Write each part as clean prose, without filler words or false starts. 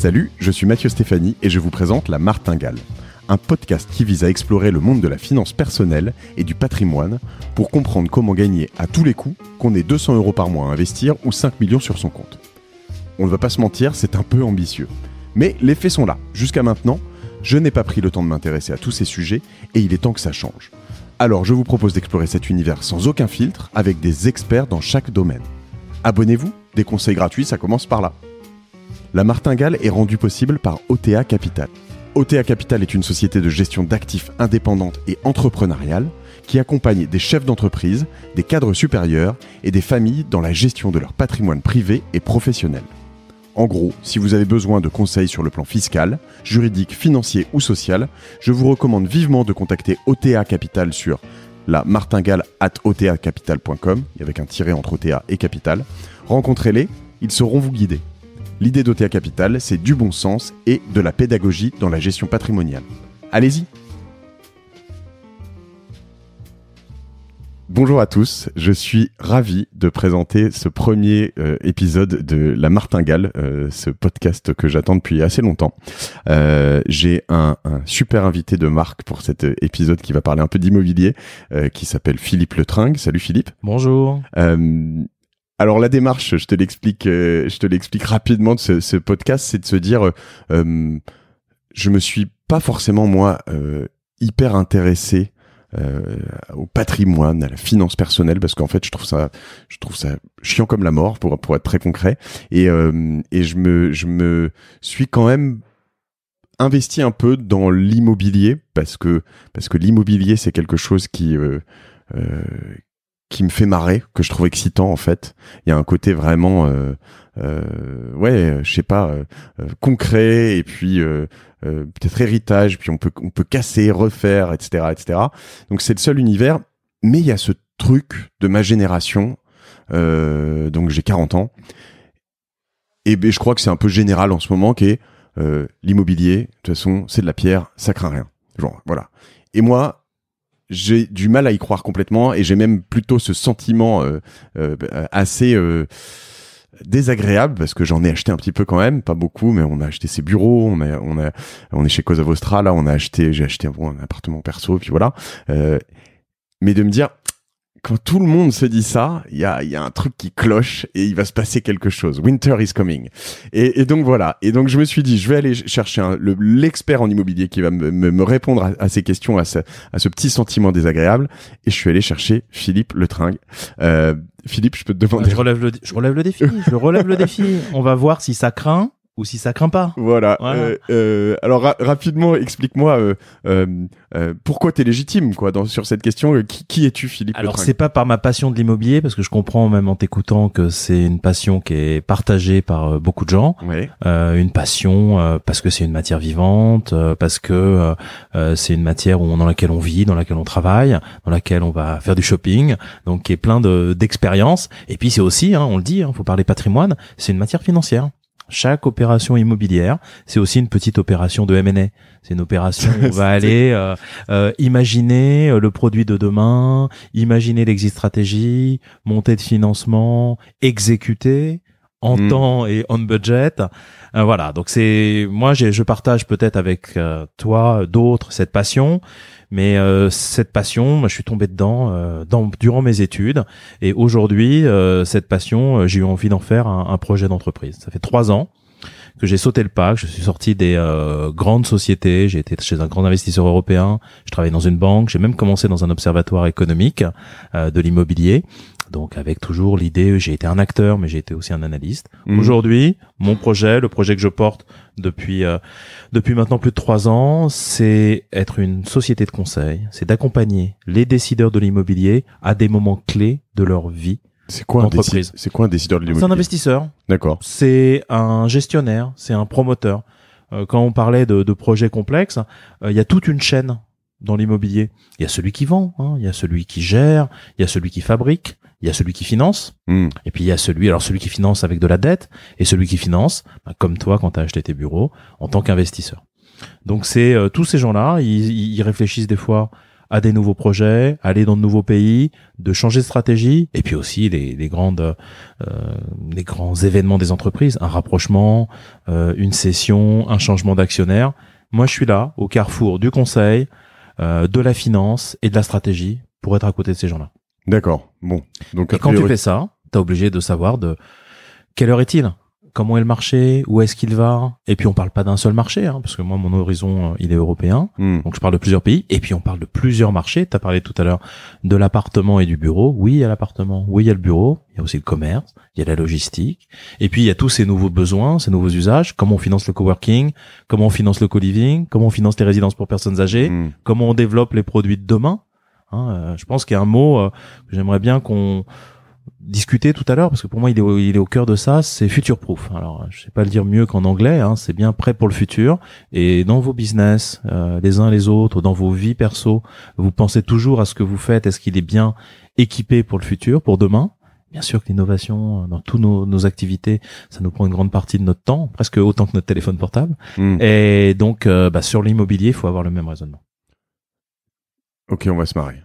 Salut, je suis Mathieu Stéphanie et je vous présente La Martingale, un podcast qui vise à explorer le monde de la finance personnelle et du patrimoine pour comprendre comment gagner à tous les coups, qu'on ait 200 € par mois à investir ou 5 millions sur son compte. On ne va pas se mentir, c'est un peu ambitieux. Mais les faits sont là. Jusqu'à maintenant, je n'ai pas pris le temps de m'intéresser à tous ces sujets et il est temps que ça change. Alors je vous propose d'explorer cet univers sans aucun filtre, avec des experts dans chaque domaine. Abonnez-vous, des conseils gratuits, ça commence par là. La Martingale est rendue possible par OTA Capital. OTA Capital est une société de gestion d'actifs indépendante et entrepreneuriale qui accompagne des chefs d'entreprise, des cadres supérieurs et des familles dans la gestion de leur patrimoine privé et professionnel. En gros, si vous avez besoin de conseils sur le plan fiscal, juridique, financier ou social, je vous recommande vivement de contacter OTA Capital sur la martingale@otacapital.com, avec un tiret entre OTA et Capital. Rencontrez-les, ils sauront vous guider. L'idée d'OTA Capital, c'est du bon sens et de la pédagogie dans la gestion patrimoniale. Allez-y! Bonjour à tous, je suis ravi de présenter ce premier épisode de La Martingale, ce podcast que j'attends depuis assez longtemps. J'ai un super invité de marque pour cet épisode qui va parler un peu d'immobilier, qui s'appelle Philippe Letringue. Salut Philippe. Bonjour. Alors la démarche, je te l'explique rapidement de ce podcast, c'est de se dire, je me suis pas forcément moi hyper intéressé au patrimoine, à la finance personnelle, parce qu'en fait je trouve ça chiant comme la mort pour être très concret, et je me suis quand même investi un peu dans l'immobilier parce que l'immobilier c'est quelque chose qui me fait marrer, que je trouve excitant en fait. Il y a un côté vraiment concret, et puis peut-être héritage, puis on peut casser, refaire, etc. Donc c'est le seul univers, mais il y a ce truc de ma génération, donc j'ai 40 ans, et je crois que c'est un peu général en ce moment, qui est l'immobilier, de toute façon c'est de la pierre, ça craint rien. Genre, voilà. Et moi, j'ai du mal à y croire complètement, et j'ai même plutôt ce sentiment assez désagréable, parce que j'en ai acheté un petit peu quand même, pas beaucoup, mais on a acheté ses bureaux, on est chez Cosa Vostra, là j'ai acheté un appartement perso, puis voilà. Mais de me dire, quand tout le monde se dit ça, il y a un truc qui cloche et il va se passer quelque chose. Winter is coming. Et donc voilà. Et donc je me suis dit, je vais aller chercher l'expert en immobilier qui va me répondre à ces questions, à ce petit sentiment désagréable. Et je suis allé chercher Philippe Letringue. Philippe, je peux te demander. Je relève le défi. On va voir si ça craint ou si ça craint pas. Voilà. Alors rapidement, explique-moi pourquoi t'es légitime sur cette question. Qui es-tu, Philippe Alors Letringue ? c'est pas par ma passion de l'immobilier, parce que je comprends même en t'écoutant que c'est une passion qui est partagée par beaucoup de gens. Ouais. Une passion parce que c'est une matière vivante, parce que c'est une matière dans laquelle on vit, dans laquelle on travaille, dans laquelle on va faire du shopping, donc qui est plein d'expériences. Et puis c'est aussi, on le dit, faut parler patrimoine, c'est une matière financière. Chaque opération immobilière, c'est aussi une petite opération de M&A. C'est une opération où on va aller imaginer le produit de demain, imaginer l'exit stratégie, monter de financement, exécuter en temps et on budget. Voilà, donc je partage peut-être avec toi, d'autres, cette passion. Mais cette passion, moi, je suis tombé dedans durant mes études, et aujourd'hui, cette passion, j'ai eu envie d'en faire un projet d'entreprise. Ça fait 3 ans que j'ai sauté le pas, que je suis sorti des grandes sociétés. J'ai été chez un grand investisseur européen, je travaillais dans une banque, j'ai même commencé dans un observatoire économique de l'immobilier. Donc avec toujours l'idée, j'ai été un acteur, mais j'ai été aussi un analyste. Aujourd'hui, mon projet, le projet que je porte depuis maintenant plus de 3 ans, c'est être une société de conseil, c'est d'accompagner les décideurs de l'immobilier à des moments clés de leur vie. C'est quoi un décideur de l'immobilier ? C'est un investisseur. D'accord. C'est un gestionnaire, c'est un promoteur. Quand on parlait de projets complexes, il y a toute une chaîne dans l'immobilier. Il y a celui qui vend, il y a celui qui gère, il y a celui qui fabrique, il y a celui qui finance, et puis il y a celui qui finance avec de la dette, et celui qui finance, comme toi quand tu as acheté tes bureaux, en tant qu'investisseur. Donc c'est tous ces gens-là, ils réfléchissent des fois à des nouveaux projets, aller dans de nouveaux pays, de changer de stratégie, et puis aussi les grands événements des entreprises, un rapprochement, une cession, un changement d'actionnaire. Moi, je suis là, au carrefour du conseil, de la finance et de la stratégie pour être à côté de ces gens-là. D'accord. Bon. Donc, et quand tu fais ça, t'es obligé de savoir de quelle heure est-il? Comment est le marché? Où est-ce qu'il va? Et puis on parle pas d'un seul marché, parce que moi mon horizon il est européen, donc je parle de plusieurs pays. Et puis on parle de plusieurs marchés. T'as parlé tout à l'heure de l'appartement et du bureau. Oui, il y a l'appartement. Oui, il y a le bureau. Il y a aussi le commerce. Il y a la logistique. Et puis il y a tous ces nouveaux besoins, ces nouveaux usages. Comment on finance le coworking? Comment on finance le co-living? Comment on finance les résidences pour personnes âgées? Comment on développe les produits de demain? Je pense qu'il y a un mot que j'aimerais bien qu'on discuter tout à l'heure, parce que pour moi il est au cœur de ça, c'est future proof. Alors je sais pas le dire mieux qu'en anglais, c'est bien prêt pour le futur. Et dans vos business, les uns les autres, dans vos vies perso, vous pensez toujours à ce que vous faites, est-ce qu'il est bien équipé pour le futur, pour demain? Bien sûr que l'innovation dans tous nos activités, ça nous prend une grande partie de notre temps, presque autant que notre téléphone portable. Et donc sur l'immobilier, il faut avoir le même raisonnement. Ok, on va se marrer.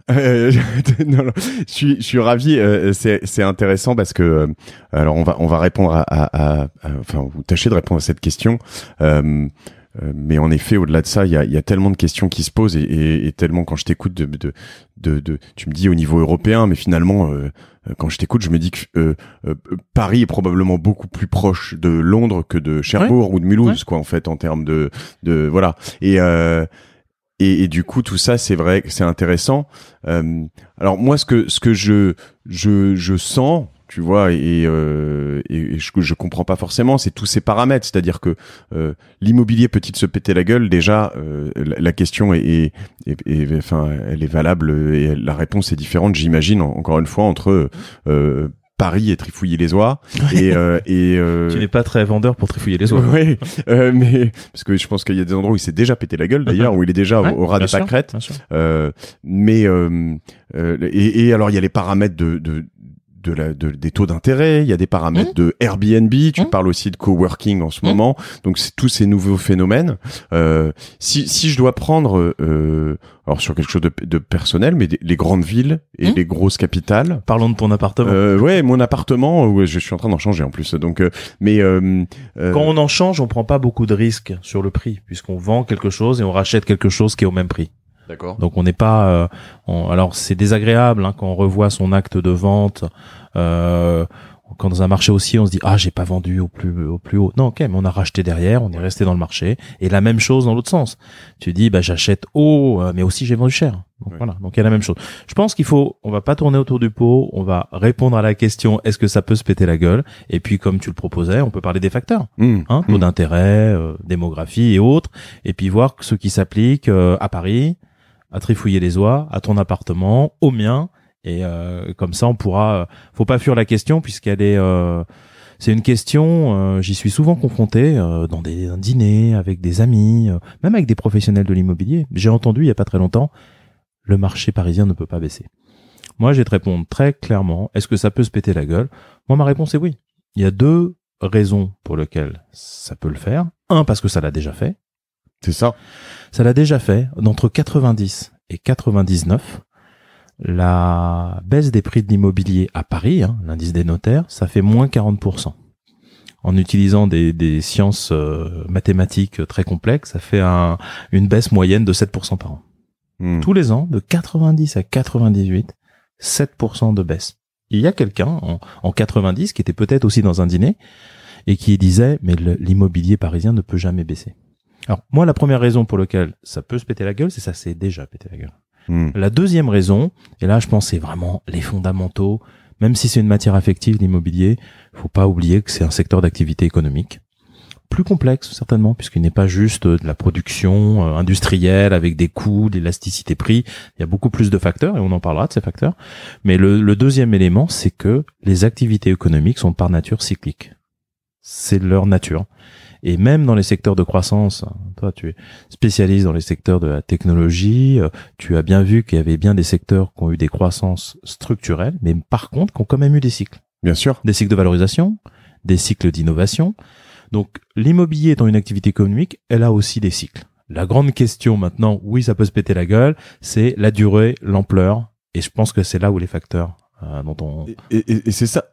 Non, je suis ravi. C'est intéressant parce que alors on va répondre enfin vous tâchez de répondre à cette question. Mais en effet, au-delà de ça, il y a tellement de questions qui se posent et tellement quand je t'écoute tu me dis au niveau européen, mais finalement quand je t'écoute, je me dis que Paris est probablement beaucoup plus proche de Londres que de Cherbourg ou de Mulhouse, quoi, en fait, en termes de voilà. Et du coup, tout ça, c'est vrai que c'est intéressant. Alors moi, ce que je sens, tu vois, et je comprends pas forcément, c'est tous ces paramètres. C'est-à-dire que l'immobilier peut-il se péter la gueule? Déjà, la question enfin, elle est valable et la réponse est différente, j'imagine, encore une fois, entre Paris et Trifouiller-les-Oies et tu n'es pas très vendeur pour Trifouiller les oies. Oui, mais parce que je pense qu'il y a des endroits où il s'est déjà pété la gueule d'ailleurs, où il est déjà au ras des pâquerettes. Mais alors il y a les paramètres des taux d'intérêt, il y a des paramètres de Airbnb, tu parles aussi de coworking en ce moment, donc c'est tous ces nouveaux phénomènes. Si je dois prendre alors sur quelque chose de personnel, mais les grandes villes et les grosses capitales. Parlons de ton appartement. Ouais, mon appartement, je suis en train d'en changer en plus. Donc, quand on en change, on prend pas beaucoup de risques sur le prix, puisqu'on vend quelque chose et on rachète quelque chose qui est au même prix. D'accord. Donc on n'est pas. Alors c'est désagréable quand on revoit son acte de vente. Quand dans un marché aussi, on se dit j'ai pas vendu au plus haut. Non, ok, mais on a racheté derrière, on est resté dans le marché. Et la même chose dans l'autre sens. Tu dis j'achète haut, mais aussi j'ai vendu cher. Donc voilà. Donc il y a la même chose. Je pense on va pas tourner autour du pot. On va répondre à la question est-ce que ça peut se péter la gueule? Et puis comme tu le proposais, on peut parler des facteurs, taux d'intérêt, démographie et autres. Et puis voir ce qui s'applique à Paris, à Trifouiller-les-Oies, à ton appartement, au mien. Et comme ça, on pourra. Faut pas fuir la question puisqu'elle est. C'est une question. J'y suis souvent confronté dans des dîners avec des amis, même avec des professionnels de l'immobilier. J'ai entendu il y a pas très longtemps, le marché parisien ne peut pas baisser. Moi, je vais te répondre très clairement. Est-ce que ça peut se péter la gueule? Moi, ma réponse est oui. Il y a deux raisons pour lesquelles ça peut le faire. Un, parce que ça l'a déjà fait. C'est ça. Ça l'a déjà fait. D'entre 90 et 99. La baisse des prix de l'immobilier à Paris, l'indice des notaires, ça fait moins 40%. En utilisant des sciences mathématiques très complexes, ça fait une baisse moyenne de 7% par an. Tous les ans, de 90 à 98, 7% de baisse. Il y a quelqu'un en 90 qui était peut-être aussi dans un dîner et qui disait mais l'immobilier parisien ne peut jamais baisser. Alors moi, la première raison pour laquelle ça peut se péter la gueule, c'est ça s'est déjà pété la gueule. La deuxième raison, et là je pense c'est vraiment les fondamentaux, même si c'est une matière affective l'immobilier, faut pas oublier que c'est un secteur d'activité économique plus complexe certainement, puisqu'il n'est pas juste de la production industrielle avec des coûts, d'élasticité prix, il y a beaucoup plus de facteurs et on en parlera de ces facteurs. Mais le deuxième élément, c'est que les activités économiques sont par nature cycliques. C'est leur nature. Et même dans les secteurs de croissance, toi tu es spécialiste dans les secteurs de la technologie, tu as bien vu qu'il y avait bien des secteurs qui ont eu des croissances structurelles, mais par contre qui ont quand même eu des cycles. Bien sûr. Des cycles de valorisation, des cycles d'innovation. Donc l'immobilier étant une activité économique, elle a aussi des cycles. La grande question maintenant, oui, ça peut se péter la gueule, c'est la durée, l'ampleur, et je pense que c'est là où les facteurs dont on... Et c'est ça.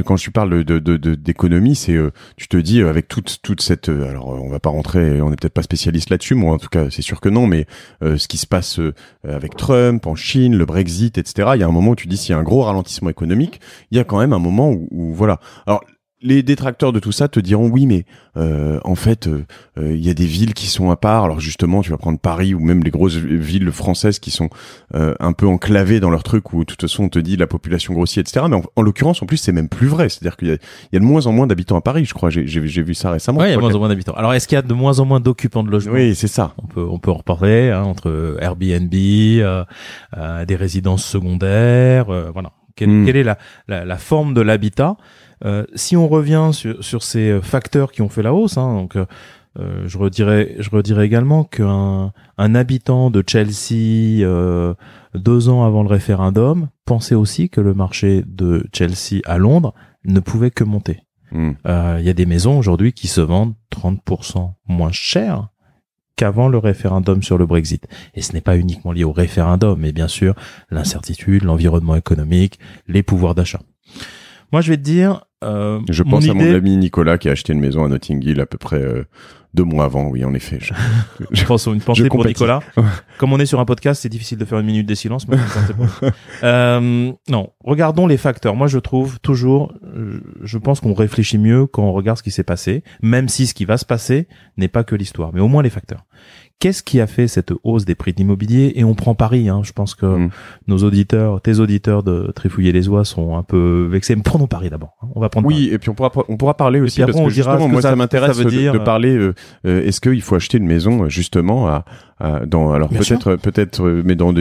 Quand je parle d'économie, c'est tu te dis avec toute cette, alors on va pas rentrer, on n'est peut-être pas spécialiste là-dessus, moi en tout cas c'est sûr que non, mais ce qui se passe avec Trump en Chine, le Brexit, etc. Il y a un moment où tu dis s'il y a un gros ralentissement économique, il y a quand même un moment où voilà. Alors les détracteurs de tout ça te diront oui, mais en fait, il y a des villes qui sont à part. Alors justement, tu vas prendre Paris ou même les grosses villes françaises qui sont un peu enclavées dans leur truc où de toute façon on te dit la population grossit, etc. Mais en l'occurrence, en plus, c'est même plus vrai. C'est-à-dire qu'il y a de moins en moins d'habitants à Paris. Je crois, j'ai vu ça récemment. Oui, il y a de moins en moins d'habitants. Alors, est-ce qu'il y a de moins en moins d'occupants de logements? Oui, c'est ça. On peut en reparler entre Airbnb, des résidences secondaires, voilà. Quelle est la forme de l'habitat? Si on revient sur ces facteurs qui ont fait la hausse, donc je redirais également qu'un habitant de Chelsea 2 ans avant le référendum pensait aussi que le marché de Chelsea à Londres ne pouvait que monter. Il y a des maisons aujourd'hui qui se vendent 30% moins cher qu'avant le référendum sur le Brexit. Et ce n'est pas uniquement lié au référendum, mais bien sûr l'incertitude, l'environnement économique, les pouvoirs d'achat. Moi, je vais te dire... je pense à mon ami Nicolas qui a acheté une maison à Notting Hill à peu près 2 mois avant. Oui, en effet. Je pense à une pensée pour Nicolas. Comme on est sur un podcast, c'est difficile de faire une minute des silences. Mais non, regardons les facteurs. Moi, je trouve toujours, je pense qu'on réfléchit mieux quand on regarde ce qui s'est passé, même si ce qui va se passer n'est pas que l'histoire, mais au moins les facteurs. Qu'est-ce qui a fait cette hausse des prix de l'immobilier? Et on prend Paris, je pense que nos auditeurs, tes auditeurs de Trifouiller les oies sont un peu vexés. Mais prenons Paris d'abord. On va prendre Paris. Et puis on pourra parler aussi, parce que justement, moi ça m'intéresse de parler, est-ce qu'il faut acheter une maison justement alors peut-être, mais dans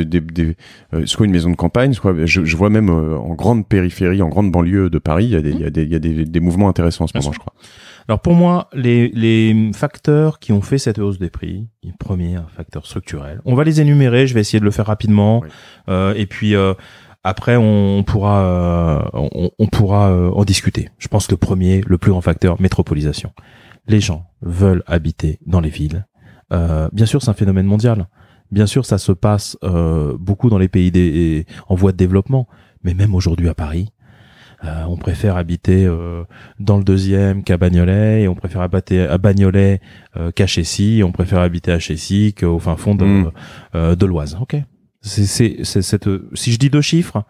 soit une maison de campagne, soit, je vois même en grande périphérie, en grande banlieue de Paris, il y a des mouvements intéressants en ce moment, je crois. Alors pour moi, les facteurs qui ont fait cette hausse des prix, premier, un facteur structurel. On va les énumérer, je vais essayer de le faire rapidement, et puis après on pourra en discuter. Je pense que le premier, le plus grand facteur, métropolisation. Les gens veulent habiter dans les villes. Bien sûr, c'est un phénomène mondial. Bien sûr, ça se passe beaucoup dans les pays en voie de développement, mais même aujourd'hui à Paris. On préfère habiter dans le 2e qu'à Bagnolet, et on préfère habiter à Bagnolet qu'à Chessy, et on préfère habiter à Chessy qu'au fin fond de l'Oise. Ok. C'est si je dis 2 chiffres,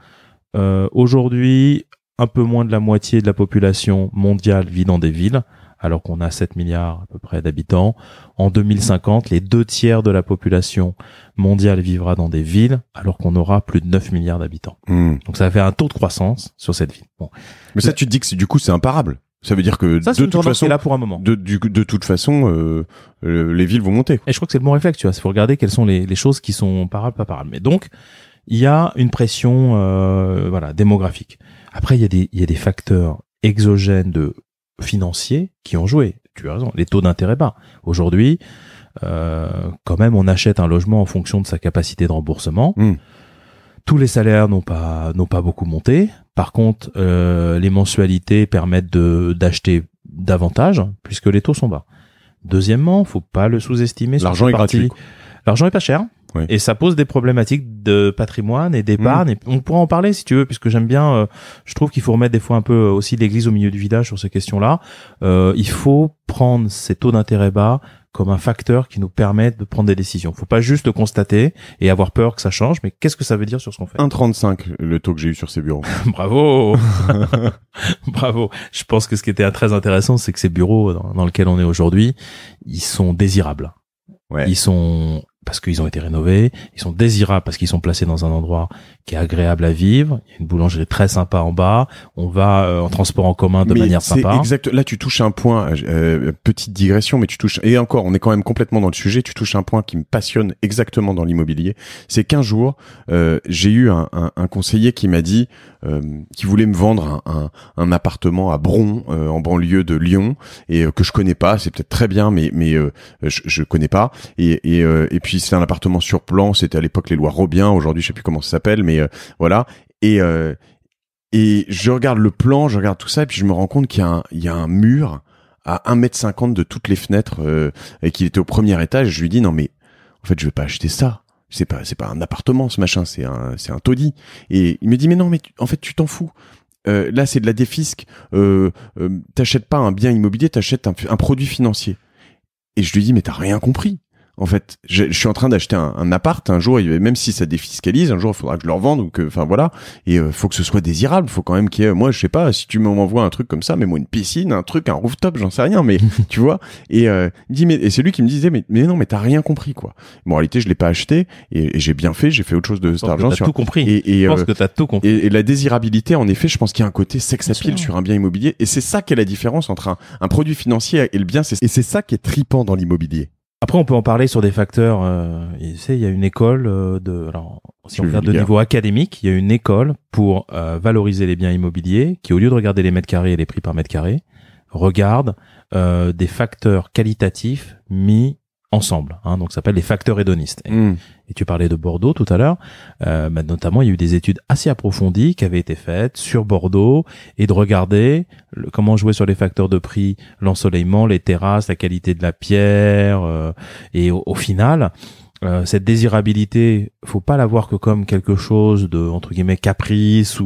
aujourd'hui, un peu moins de la moitié de la population mondiale vit dans des villes, alors qu'on a 7 milliards à peu près d'habitants. En 2050, les 2/3 de la population mondiale vivra dans des villes, alors qu'on aura plus de 9 milliards d'habitants. Donc ça fait un taux de croissance sur cette ville. Bon. Mais ça, tu te dis que du coup, c'est imparable. Ça veut dire que ça, de toute façon, là pour un moment. De toute façon, les villes vont monter. Et je crois que c'est le bon réflexe, tu vois. Il faut regarder quelles sont les choses qui sont parables, pas parables. Mais donc, il y a une pression, démographique. Après, il y a des facteurs exogènes financiers qui ont joué. Tu as raison. Les taux d'intérêt bas. Aujourd'hui, quand même, on achète un logement en fonction de sa capacité de remboursement. Tous les salaires n'ont pas beaucoup monté. Par contre, les mensualités permettent d'acheter davantage puisque les taux sont bas. Deuxièmement, faut pas le sous-estimer. L'argent est gratuit. L'argent est pas cher. Oui. Et ça pose des problématiques de patrimoine et d'épargne. Et on pourra en parler si tu veux, puisque j'aime bien. Je trouve qu'il faut remettre des fois un peu aussi l'église au milieu du village sur ces questions-là. Il faut prendre ces taux d'intérêt bas comme un facteur qui nous permet de prendre des décisions. Faut pas juste le constater et avoir peur que ça change, mais qu'est-ce que ça veut dire sur ce qu'on fait? 1,35 le taux que j'ai eu sur ces bureaux. Bravo. Bravo. Je pense que ce qui était très intéressant, c'est que ces bureaux dans lesquels on est aujourd'hui, ils sont désirables. Ouais. Ils sont parce qu'ils ont été rénovés, ils sont désirables parce qu'ils sont placés dans un endroit qui est agréable à vivre. Il y a une boulangerie très sympa en bas. On va en transport en commun de manière sympa. Exact. Là, tu touches un point. Petite digression, mais tu touches. Et encore, on est quand même complètement dans le sujet. Tu touches un point qui me passionne exactement dans l'immobilier. C'est qu'un jour, j'ai eu un conseiller qui m'a dit qui voulait me vendre un appartement à Bron, en banlieue de Lyon, et que je connais pas. C'est peut-être très bien, mais je connais pas. Et puis c'est un appartement sur plan. C'était à l'époque les lois Robien. Aujourd'hui, je sais plus comment ça s'appelle, mais voilà. Et je regarde le plan, je regarde tout ça, et puis je me rends compte qu'il y a un mur à 1,50 m de toutes les fenêtres et qu'il était au premier étage. Je lui dis non mais en fait je vais pas acheter ça. C'est pas un appartement ce machin, c'est un taudis. Et il me dit mais non mais en fait tu t'en fous. Là c'est de la défisque. T'achètes pas un bien immobilier, t'achètes un produit financier. Et je lui dis mais t'as rien compris. En fait, je suis en train d'acheter un appart. Un jour, même si ça défiscalise, un jour, il faudra que je le revende. Donc, enfin voilà. Et faut que ce soit désirable. Faut quand même qu'il y ait, moi, je sais pas, si tu m'envoies un truc comme ça, mets-moi une piscine, un truc, un rooftop, j'en sais rien. Mais tu vois. Et il dit, et c'est lui qui me disait, mais non, mais t'as rien compris, quoi. Bon, en réalité, je l'ai pas acheté et j'ai bien fait. J'ai fait autre chose de cet argent. T'as tout compris. Je pense que t'as tout compris. Et la désirabilité, en effet, je pense qu'il y a un côté sex appeal sur un bien immobilier. Et c'est ça qui est la différence entre un produit financier et le bien. Et c'est ça qui est tripant dans l'immobilier. Après, on peut en parler sur des facteurs. Tu sais, il y a une école alors, si on regarde de niveau académique, il y a une école pour valoriser les biens immobiliers qui, au lieu de regarder les mètres carrés et les prix par mètre carré, regarde des facteurs qualitatifs mis ensemble. Donc, ça s'appelle les facteurs hédonistes. Et tu parlais de Bordeaux tout à l'heure. Notamment, il y a eu des études assez approfondies qui avaient été faites sur Bordeaux et de regarder comment jouer sur les facteurs de prix, l'ensoleillement, les terrasses, la qualité de la pierre. Et au final, cette désirabilité, faut pas la voir que comme quelque chose de entre guillemets caprice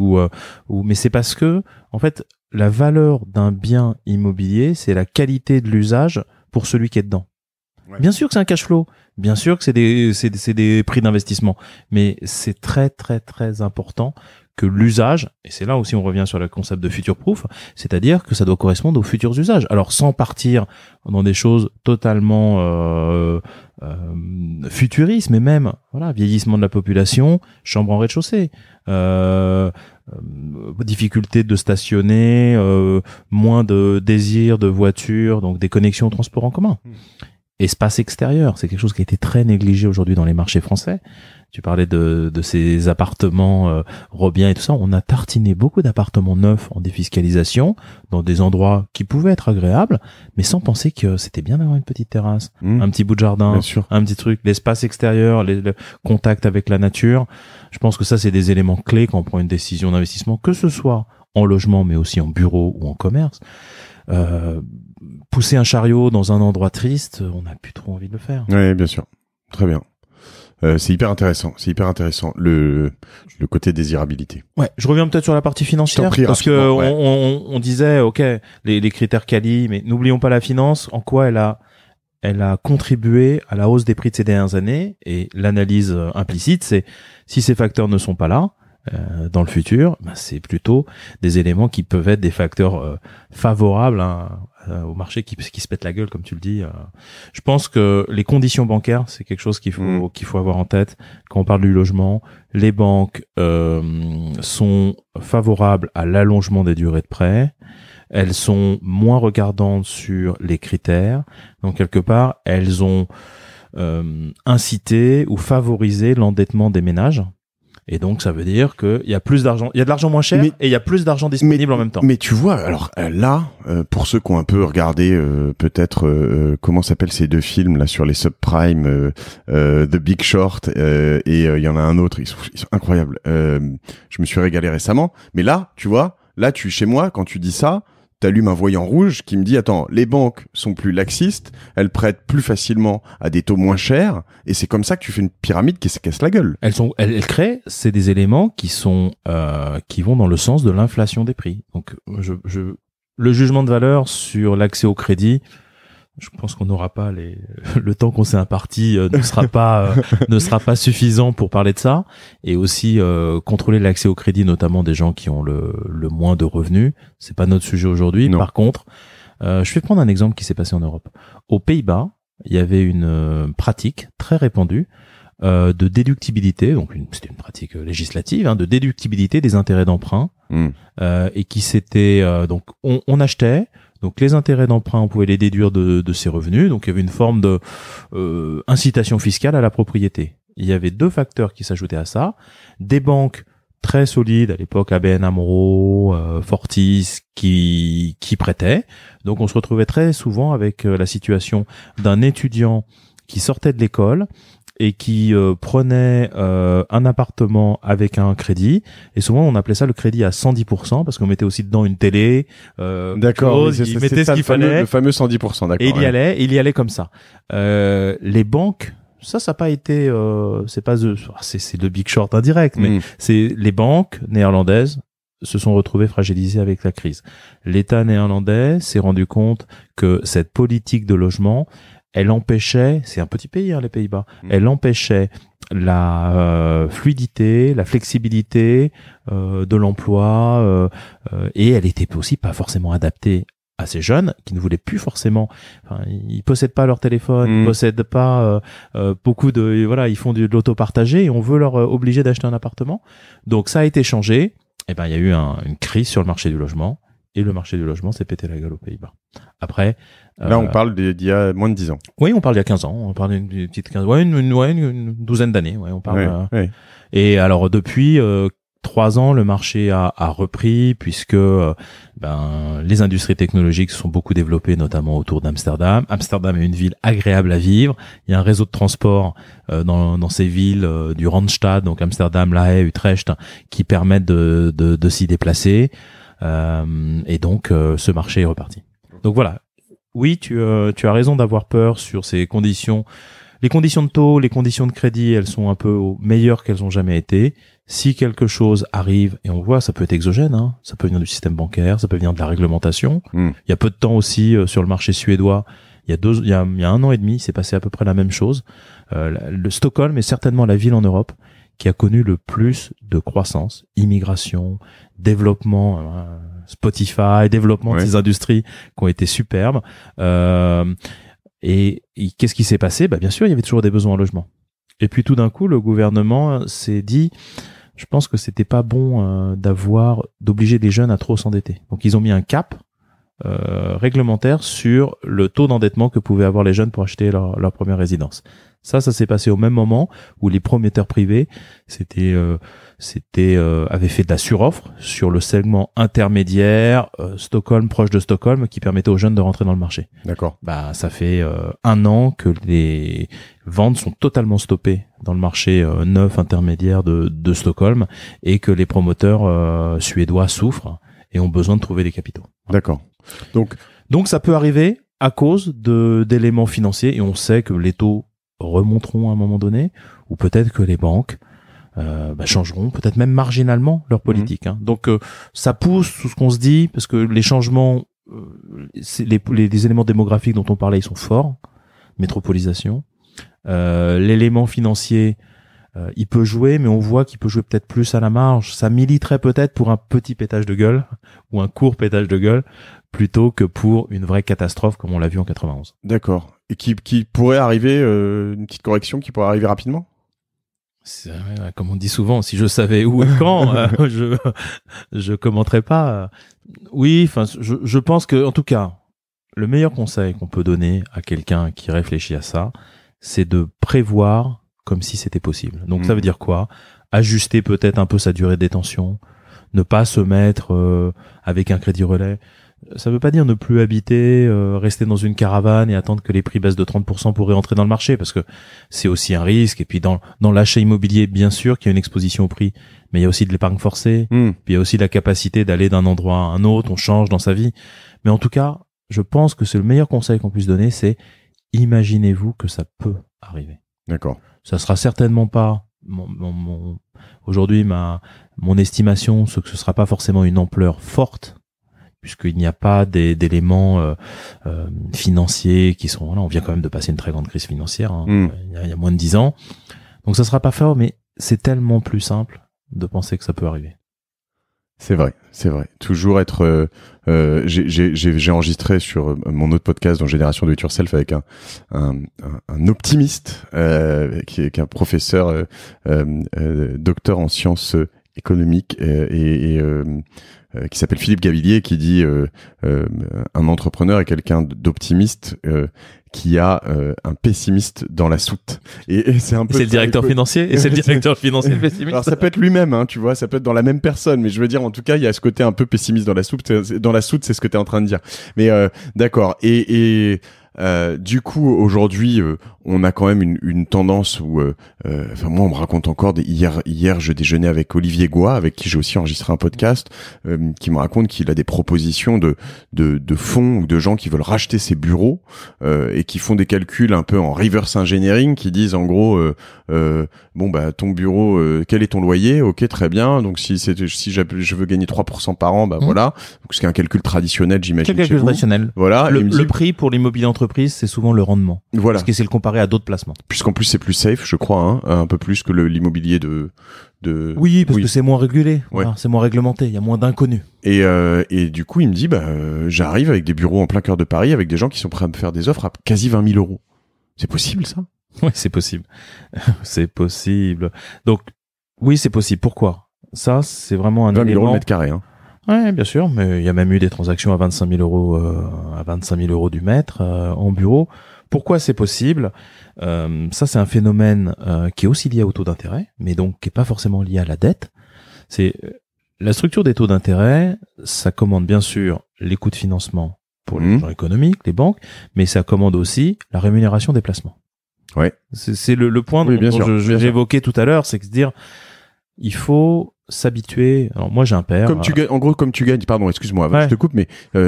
mais c'est parce que en fait, la valeur d'un bien immobilier, c'est la qualité de l'usage pour celui qui est dedans. Ouais. Bien sûr que c'est un cash flow, bien sûr que c'est des prix d'investissement, mais c'est très très très important que l'usage, et c'est là aussi on revient sur le concept de future proof, c'est-à-dire que ça doit correspondre aux futurs usages. Alors sans partir dans des choses totalement futuristes, mais même voilà, vieillissement de la population, chambre en rez-de-chaussée, difficulté de stationner, moins de désir de voiture, donc des connexions au transport en commun. Espace extérieur, c'est quelque chose qui a été très négligé aujourd'hui dans les marchés français. Tu parlais de ces appartements Robien et tout ça. On a tartiné beaucoup d'appartements neufs en défiscalisation dans des endroits qui pouvaient être agréables, mais sans penser que c'était bien d'avoir une petite terrasse, un petit bout de jardin, un petit truc, l'espace extérieur, le contact avec la nature. Je pense que ça, c'est des éléments clés quand on prend une décision d'investissement, que ce soit en logement, mais aussi en bureau ou en commerce. Pousser un chariot dans un endroit triste, on n'a plus trop envie de le faire. Oui, bien sûr. Très bien. C'est hyper intéressant. Le côté désirabilité. Ouais. Je reviens peut-être sur la partie financière parce que on disait, ok, les critères quali, mais n'oublions pas la finance. En quoi elle a contribué à la hausse des prix de ces dernières années, et l'analyse implicite, c'est si ces facteurs ne sont pas là, dans le futur, c'est plutôt des éléments qui peuvent être des facteurs favorables au marché qui se pète la gueule, comme tu le dis. Je pense que les conditions bancaires, c'est quelque chose qu'il faut avoir en tête quand on parle du logement. Les banques sont favorables à l'allongement des durées de prêt. Elles sont moins regardantes sur les critères. Donc quelque part, elles ont incité ou favorisé l'endettement des ménages. Et donc, ça veut dire qu'il y a plus d'argent, il y a de l'argent moins cher et il y a plus d'argent disponible en même temps. Mais tu vois, alors là, pour ceux qui ont un peu regardé peut-être comment s'appellent ces deux films là sur les subprimes, The Big Short et il y en a un autre, ils sont incroyables. Je me suis régalé récemment. Mais là, tu vois, chez moi, quand tu dis ça, t'allumes un voyant rouge qui me dit attends, les banques sont plus laxistes, elles prêtent plus facilement à des taux moins chers, et c'est comme ça que tu fais une pyramide qui se casse la gueule. Elles créent, c'est des éléments qui vont dans le sens de l'inflation des prix. Donc le jugement de valeur sur l'accès au crédit, je pense qu'on n'aura pas le temps qu'on s'est imparti ne sera pas suffisant pour parler de ça, et aussi contrôler l'accès au crédit, notamment des gens qui ont le moins de revenus. C'est pas notre sujet aujourd'hui. Non. Par contre, je vais prendre un exemple qui s'est passé en Europe. Aux Pays-Bas, il y avait une pratique très répandue de déductibilité, donc c'était une pratique législative, de déductibilité des intérêts d'emprunt, et qui s'était donc on achetait. Donc les intérêts d'emprunt, on pouvait les déduire de ses revenus. Donc il y avait une forme de incitation fiscale à la propriété. Il y avait deux facteurs qui s'ajoutaient à ça. Des banques très solides, à l'époque ABN AMRO, Fortis, qui prêtaient. Donc on se retrouvait très souvent avec la situation d'un étudiant qui sortait de l'école et qui prenaient un appartement avec un crédit, et souvent on appelait ça le crédit à 110% parce qu'on mettait aussi dedans une télé, d'accord, il mettait ce qu'il fallait, le fameux 110%, d'accord. et il y allait comme ça. Les banques, ça n'a pas été, c'est le Big Short indirect, mais c'est les banques néerlandaises se sont retrouvées fragilisées avec la crise. L'État néerlandais s'est rendu compte que cette politique de logement, elle empêchait, c'est un petit pays, les Pays-Bas, elle empêchait la fluidité, la flexibilité de l'emploi, et elle était aussi pas forcément adaptée à ces jeunes qui ne voulaient plus forcément, ils possèdent pas leur téléphone, ils possèdent pas beaucoup de, voilà, ils font de l'auto-partagé et on veut leur obliger d'acheter un appartement. Donc ça a été changé. Et il y a eu une crise sur le marché du logement. Et le marché du logement s'est pété la gueule aux Pays-Bas. Après, là, on parle d'il y a moins de 10 ans. Oui, on parle d'il y a 15 ans. On parle d'une petite 15, une douzaine d'années. Ouais, on parle. Ouais. Et alors, depuis 3 ans, le marché a repris puisque, les industries technologiques se sont beaucoup développées, notamment autour d'Amsterdam. Amsterdam est une ville agréable à vivre. Il y a un réseau de transport, dans ces villes, du Randstad, donc Amsterdam, La Haye, Utrecht, qui permettent de s'y déplacer. Et donc ce marché est reparti. Donc voilà. Oui, tu as raison d'avoir peur sur ces conditions. Les conditions de taux, les conditions de crédit, elles sont un peu meilleures qu'elles ont jamais été. Si quelque chose arrive, et on voit, ça peut être exogène, ça peut venir du système bancaire, ça peut venir de la réglementation. Il y a peu de temps aussi sur le marché suédois. Il y a 1 an et demi, c'est passé à peu près la même chose. Le Stockholm est certainement la ville en Europe qui a connu le plus de croissance, immigration, développement, Spotify, développement de ces industries qui ont été superbes. Et qu'est-ce qui s'est passé ? Bien sûr, il y avait toujours des besoins en logement. Et puis tout d'un coup, le gouvernement s'est dit, je pense que c'était pas bon d'obliger les jeunes à trop s'endetter. Donc ils ont mis un cap réglementaire sur le taux d'endettement que pouvaient avoir les jeunes pour acheter leur première résidence. Ça s'est passé au même moment où les promoteurs privés avaient fait de la suroffre sur le segment intermédiaire Stockholm, proche de Stockholm, qui permettait aux jeunes de rentrer dans le marché. D'accord. Ça fait 1 an que les ventes sont totalement stoppées dans le marché neuf intermédiaire de Stockholm et que les promoteurs suédois souffrent et ont besoin de trouver des capitaux. D'accord. Donc ça peut arriver à cause d'éléments financiers, et on sait que les taux remonteront à un moment donné, ou peut-être que les banques changeront peut-être même marginalement leur politique. Donc ça pousse tout ce qu'on se dit, parce que les changements, les éléments démographiques dont on parlait, ils sont forts. Métropolisation, l'élément financier, il peut jouer, mais on voit qu'il peut jouer peut-être plus à la marge. Ça militerait peut-être pour un petit pétage de gueule ou un court pétage de gueule plutôt que pour une vraie catastrophe comme on l'a vu en 91. D'accord. Et qui pourrait arriver, une petite correction qui pourrait arriver rapidement ? Comme on dit souvent, si je savais où et quand, je commenterais pas. Oui, je pense que, en tout cas, le meilleur conseil qu'on peut donner à quelqu'un qui réfléchit à ça, c'est de prévoir comme si c'était possible. Donc ça veut dire quoi ? Ajuster peut-être un peu sa durée de détention, ne pas se mettre avec un crédit relais. Ça veut pas dire ne plus habiter, rester dans une caravane et attendre que les prix baissent de 30% pour réentrer dans le marché, parce que c'est aussi un risque. Et puis dans l'achat immobilier, bien sûr qu'il y a une exposition au prix, mais il y a aussi de l'épargne forcée, puis il y a aussi la capacité d'aller d'un endroit à un autre, on change dans sa vie. Mais en tout cas, je pense que c'est le meilleur conseil qu'on puisse donner, c'est imaginez-vous que ça peut arriver. D'accord. Ça sera certainement pas aujourd'hui mon estimation, c'est que ce sera pas forcément une ampleur forte, puisqu'il n'y a pas d'éléments financiers qui sont là. On vient quand même de passer une très grande crise financière, il y a moins de 10 ans. Donc ça sera pas fort, mais c'est tellement plus simple de penser que ça peut arriver. C'est vrai. Toujours être. J'ai enregistré sur mon autre podcast dans Génération Do It Yourself avec un optimiste qui est un professeur docteur en sciences économiques et qui s'appelle Philippe Gavillier, qui dit un entrepreneur est quelqu'un d'optimiste qui a un pessimiste dans la soute. Et c'est un peu. C'est le directeur financier, et c'est le directeur financier pessimiste. Alors ça peut être lui-même, tu vois, ça peut être dans la même personne, mais je veux dire, en tout cas, il y a ce côté un peu pessimiste dans la soute. Dans la soute, c'est ce que tu es en train de dire. Mais d'accord. Et Du coup, aujourd'hui, on a quand même une tendance où, enfin moi, on me raconte encore hier, je déjeunais avec Olivier Goua, avec qui j'ai aussi enregistré un podcast, qui me raconte qu'il a des propositions de fonds ou de gens qui veulent racheter ses bureaux et qui font des calculs un peu en reverse engineering, qui disent en gros, bon bah ton bureau, quel est ton loyer? Ok, très bien. Donc si je veux gagner 3% par an, bah voilà. Donc c'est un calcul traditionnel, j'imagine. C'est un calcul traditionnel. Voilà. Le prix pour l'immobilier d'entreprise, c'est souvent le rendement. Voilà. Parce que c'est le comparé à d'autres placements. Puisqu'en plus c'est plus safe, je crois, un peu plus que l'immobilier de. Oui, parce que c'est moins régulé. Ouais. Voilà, c'est moins réglementé. Il y a moins d'inconnus. Et du coup, il me dit, j'arrive avec des bureaux en plein cœur de Paris, avec des gens qui sont prêts à me faire des offres à quasi 20 000 euros. C'est possible, ça? Oui, c'est possible. C'est possible. Donc, oui, c'est possible. Pourquoi? Ça, c'est vraiment un 20 000 élément. euros le mètre carré, hein. Ouais, bien sûr, mais il y a même eu des transactions à 25 000 euros, du mètre, en bureau. Pourquoi c'est possible? Ça, c'est un phénomène, qui est aussi lié au taux d'intérêt, mais donc qui est pas forcément lié à la dette. C'est, la structure des taux d'intérêt, ça commande bien sûr les coûts de financement pour les gens économiques, les banques, mais ça commande aussi la rémunération des placements. Ouais. C'est le point oui, dont j'évoquais tout à l'heure, c'est que se dire, il faut s'habituer. Alors moi j'ai un père. Comme tu gagnes, pardon, excuse-moi, avant que je te coupe, mais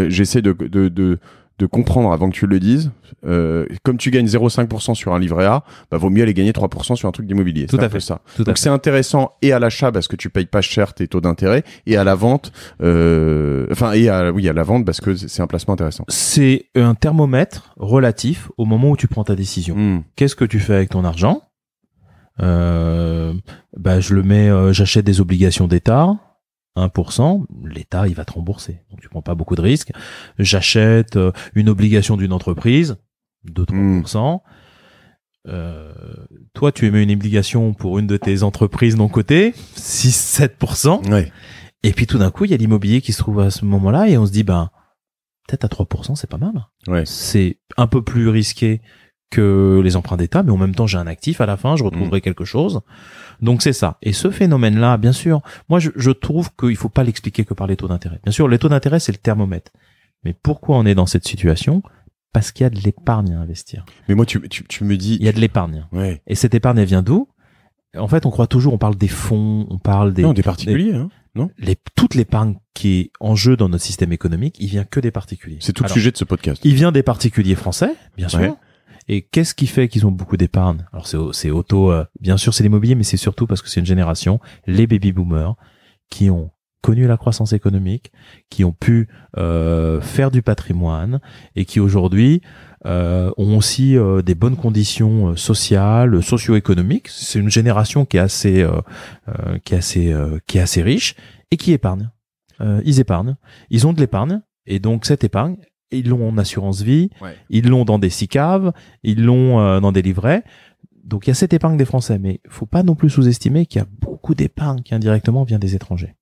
j'essaie de comprendre avant que tu le dises. Comme tu gagnes 0,5% sur un livret A, bah vaut mieux aller gagner 3% sur un truc d'immobilier. Tout à fait. Ça. Donc c'est intéressant et à l'achat parce que tu payes pas cher tes taux d'intérêt, et à la vente, à la vente parce que c'est un placement intéressant. C'est un thermomètre relatif au moment où tu prends ta décision. Qu'est-ce que tu fais avec ton argent? Je le mets, j'achète des obligations d'État, 1%, l'État, il va te rembourser. Donc, tu prends pas beaucoup de risques. J'achète une obligation d'une entreprise, 2-3%. Toi, tu émets une obligation pour une de tes entreprises non cotées, 6-7%. Ouais. Et puis, tout d'un coup, il y a l'immobilier qui se trouve à ce moment-là et on se dit, peut-être à 3%, c'est pas mal. Ouais. C'est un peu plus risqué que les emprunts d'État, mais en même temps, j'ai un actif à la fin, je retrouverai quelque chose. Donc, c'est ça. Et ce phénomène-là, bien sûr, moi, je trouve qu'il faut pas l'expliquer que par les taux d'intérêt. Bien sûr, les taux d'intérêt, c'est le thermomètre. Mais pourquoi on est dans cette situation? Parce qu'il y a de l'épargne à investir. Mais moi, tu me dis... Il y a de l'épargne. Ouais. Et cette épargne, elle vient d'où? En fait, on croit toujours, on parle des fonds, on parle des... Non, des particuliers, hein. Non? Toute l'épargne qui est en jeu dans notre système économique, il vient que des particuliers. C'est tout le sujet de ce podcast. Il vient des particuliers français, bien sûr. Ouais. Et qu'est-ce qui fait qu'ils ont beaucoup d'épargne? Alors c'est bien sûr c'est l'immobilier, mais c'est surtout parce que c'est une génération, les baby boomers, qui ont connu la croissance économique, qui ont pu faire du patrimoine et qui aujourd'hui ont aussi des bonnes conditions sociales, socio-économiques. C'est une génération qui est assez riche et qui épargne. Ils épargnent, ils ont de l'épargne et donc cette épargne, ils l'ont en assurance vie, ils l'ont dans des SICAV, ils l'ont dans des livrets. Donc il y a cette épargne des Français, mais faut pas non plus sous-estimer qu'il y a beaucoup d'épargne qui indirectement vient des étrangers.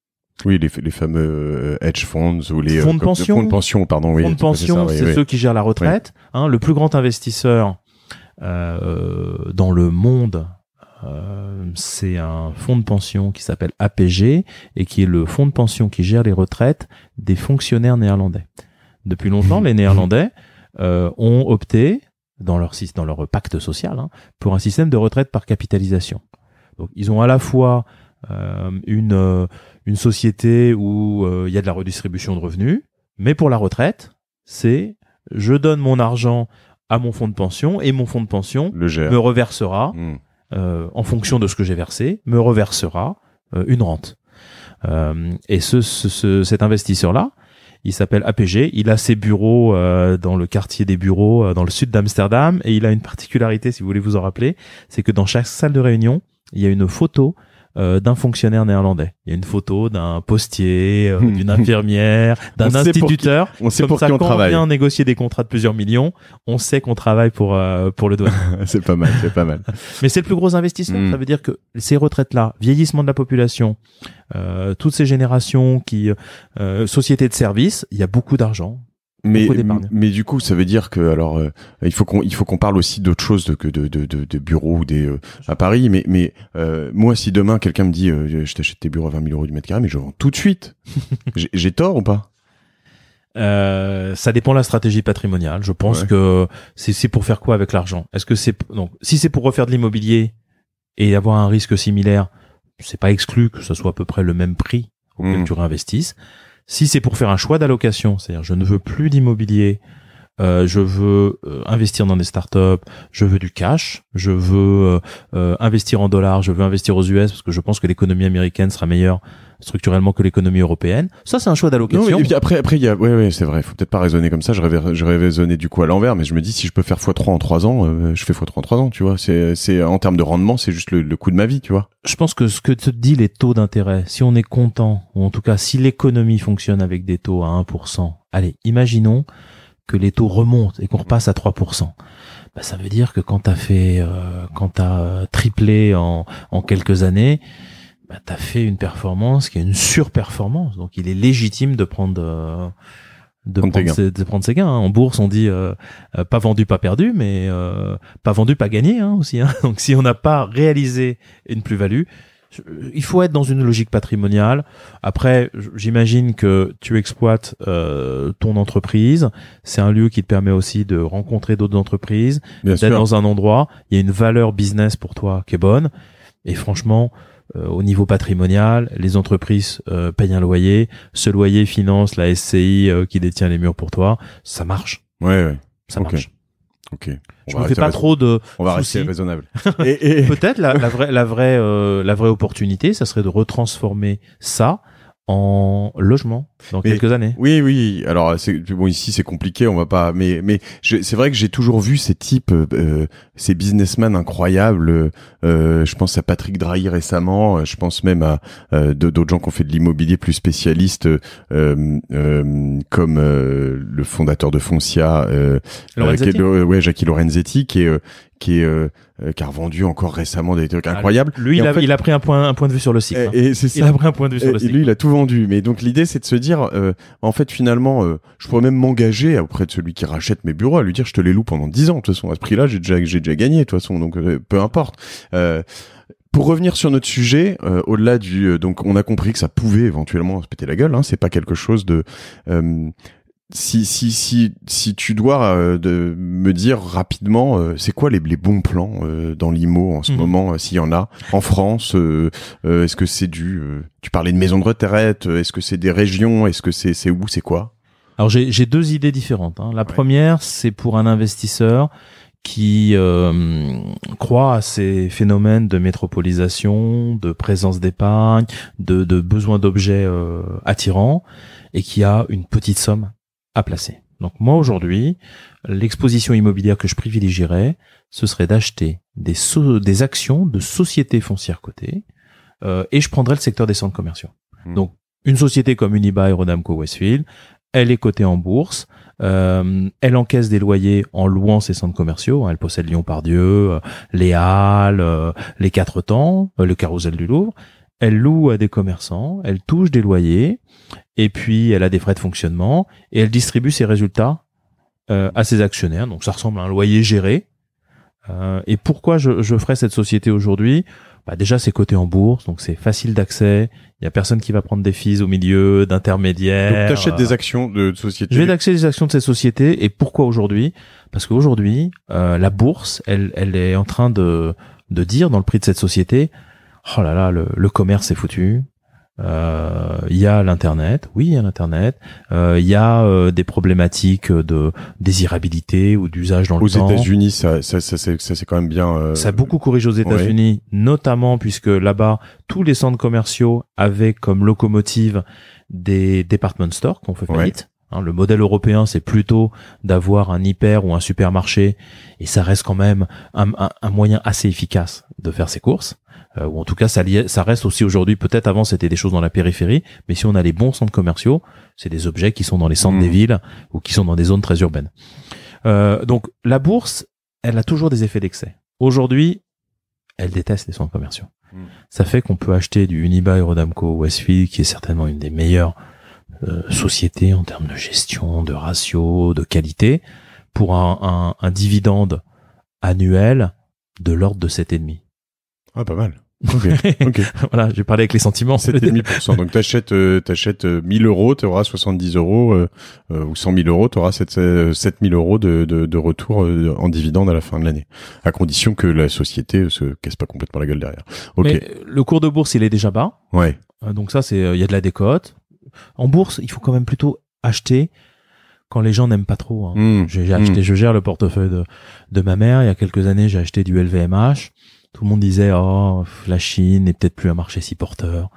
Oui, les fameux hedge funds ou les fonds de pension. Fonds de pension, pardon. Oui, fonds de pension, c'est ceux qui gèrent la retraite. Oui. Le plus grand investisseur dans le monde, c'est un fonds de pension qui s'appelle APG et qui est le fonds de pension qui gère les retraites des fonctionnaires néerlandais. Depuis longtemps, les Néerlandais ont opté dans leur pacte social pour un système de retraite par capitalisation. Donc, ils ont à la fois une société où il y a de la redistribution de revenus, mais pour la retraite, c'est je donne mon argent à mon fonds de pension et mon fonds de pension me reversera en fonction de ce que j'ai versé, me reversera une rente. Et cet investisseur-là, il s'appelle APG, il a ses bureaux dans le quartier des bureaux dans le sud d'Amsterdam et il a une particularité, si vous voulez vous en rappeler, c'est que dans chaque salle de réunion, il y a une photo d'un fonctionnaire néerlandais. Il y a une photo d'un postier, d'une infirmière, d'un instituteur. On sait pour ça, qui on travaille. Quand on vient négocier des contrats de plusieurs millions, on sait qu'on travaille pour le douane. C'est pas mal. Mais c'est le plus gros investissement. Ça veut dire que ces retraites-là, vieillissement de la population, toutes ces générations sociétés de services, il y a beaucoup d'argent. Mais du coup, ça veut dire que alors il faut qu'on parle aussi d'autre chose que de bureaux ou à Paris. Mais moi, si demain quelqu'un me dit je t'achète tes bureaux à 20 000 euros du mètre carré, mais je vends tout de suite. J'ai tort ou pas? Ça dépend de la stratégie patrimoniale. Je pense que c'est pour faire quoi avec l'argent? Est-ce que donc si c'est pour refaire de l'immobilier et avoir un risque similaire, c'est pas exclu que ce soit à peu près le même prix auquel tu réinvestisses. Si c'est pour faire un choix d'allocation, c'est-à-dire je ne veux plus d'immobilier, je veux investir dans des startups, je veux du cash, je veux investir en dollars, je veux investir aux US parce que je pense que l'économie américaine sera meilleure structurellement que l'économie européenne. Ça, c'est un choix d'allocation. Non, et puis après, il y a, ouais, c'est vrai. Faut peut-être pas raisonner comme ça. J'aurais raisonné du coup à l'envers, mais je me dis si je peux faire x3 en 3 ans, je fais x3 en 3 ans, tu vois. C'est en termes de rendement, c'est juste le coût de ma vie, tu vois. Je pense que ce que te dit les taux d'intérêt, si on est content, ou en tout cas si l'économie fonctionne avec des taux à 1%, allez, imaginons que les taux remontent et qu'on repasse à 3%. Bah, ça veut dire que quand t'as triplé en quelques années, bah, t'as fait une performance qui est une surperformance. Donc, il est légitime de prendre ses gains. En bourse, on dit pas vendu, pas perdu, mais pas vendu, pas gagné aussi. Donc, si on n'a pas réalisé une plus-value, il faut être dans une logique patrimoniale. Après, j'imagine que tu exploites ton entreprise. C'est un lieu qui te permet aussi de rencontrer d'autres entreprises, d'être dans un endroit. Il y a une valeur business pour toi qui est bonne. Et franchement, au niveau patrimonial, les entreprises payent un loyer. Ce loyer finance la SCI qui détient les murs pour toi. Ça marche. Ouais. Ça marche. Ok. Je me fais pas trop de on va soucis. rester raisonnable. et peut-être la vraie opportunité, ça serait de retransformer ça en logement dans quelques années. Oui. Alors bon, ici c'est compliqué, on va pas. Mais c'est vrai que j'ai toujours vu ces types, ces businessmen incroyables. Je pense à Patrick Drahi récemment. Je pense même à d'autres gens qui ont fait de l'immobilier plus spécialistes, comme le fondateur de Foncia, Jackie Lorenzetti, qui a revendu encore récemment des trucs incroyables. Lui, il a pris un point de vue sur le cycle. Et c'est ça. Il a pris un point de vue sur le cycle. Et lui, il a tout vendu. Mais donc l'idée, c'est de se dire, en fait, finalement, je pourrais même m'engager auprès de celui qui rachète mes bureaux, à lui dire, je te les loue pendant 10 ans. De toute façon, à ce prix-là, j'ai déjà gagné. De toute façon, donc peu importe. Pour revenir sur notre sujet, au-delà donc on a compris que ça pouvait éventuellement se péter la gueule. C'est pas quelque chose de si tu dois me dire rapidement, c'est quoi les bons plans dans l'IMO en ce moment, s'il y en a en France, est-ce que c'est tu parlais de maisons de retraite, est-ce que c'est des régions, est-ce que c'est où, c'est quoi? Alors j'ai deux idées différentes. La première, c'est pour un investisseur qui croit à ces phénomènes de métropolisation, de présence d'épargne, de besoin d'objets attirants, et qui a une petite somme à placer. Donc moi aujourd'hui, l'exposition immobilière que je privilégierais, ce serait d'acheter des actions de sociétés foncières cotées, et je prendrais le secteur des centres commerciaux. Donc une société comme Unibail, Rodamco, Westfield, elle est cotée en bourse, elle encaisse des loyers en louant ses centres commerciaux. Elle possède Lyon-Part-Dieu, les Halles, les Quatre Temps, le Carrousel du Louvre. Elle loue à des commerçants, elle touche des loyers, et puis elle a des frais de fonctionnement, et elle distribue ses résultats à ses actionnaires. Donc ça ressemble à un loyer géré. Et pourquoi je ferais cette société aujourd'hui? Déjà, c'est coté en bourse, donc c'est facile d'accès. Il y a personne qui va prendre des fees au milieu, d'intermédiaires. Donc t'achètes des actions de sociétés. Je vais acheter des actions de ces sociétés. Et pourquoi aujourd'hui? Parce qu'aujourd'hui, la bourse, elle est en train de dire dans le prix de cette société, oh là là, le commerce est foutu. Il y a l'internet, oui, il y a l'internet. Il y a des problématiques de désirabilité ou d'usage dans le temps. Aux États-Unis, ça c'est quand même bien. Ça a beaucoup corrigé aux États-Unis, notamment puisque là-bas tous les centres commerciaux avaient comme locomotive des department stores qui ont fait faillite. Le modèle européen, c'est plutôt d'avoir un hyper ou un supermarché, et ça reste quand même un moyen assez efficace de faire ses courses. Ou en tout cas, ça reste aussi aujourd'hui. Peut-être avant, c'était des choses dans la périphérie, mais si on a les bons centres commerciaux, c'est des objets qui sont dans les centres des villes ou qui sont dans des zones très urbaines. Donc, la bourse, elle a toujours des effets d'excès. Aujourd'hui, elle déteste les centres commerciaux. Ça fait qu'on peut acheter du Unibail, Rodamco, Westfield, qui est certainement une des meilleures sociétés en termes de gestion, de ratio, de qualité, pour un dividende annuel de l'ordre de 7,5. Ah, pas mal. Ok. Voilà, j'ai parlé avec les sentiments. 7,5%. Donc t'achètes 1000 euros, t'auras 70 euros, ou 100 000 euros, t'auras 7 000 euros de retour en dividende à la fin de l'année. À condition que la société se casse pas complètement la gueule derrière. Ok. Mais le cours de bourse, il est déjà bas. Ouais. Donc ça, il y a de la décote. En bourse, il faut quand même plutôt acheter quand les gens n'aiment pas trop. Hein. Je gère le portefeuille de ma mère. Il y a quelques années, j'ai acheté du LVMH. Tout le monde disait, la Chine n'est peut-être plus un marché si porteur.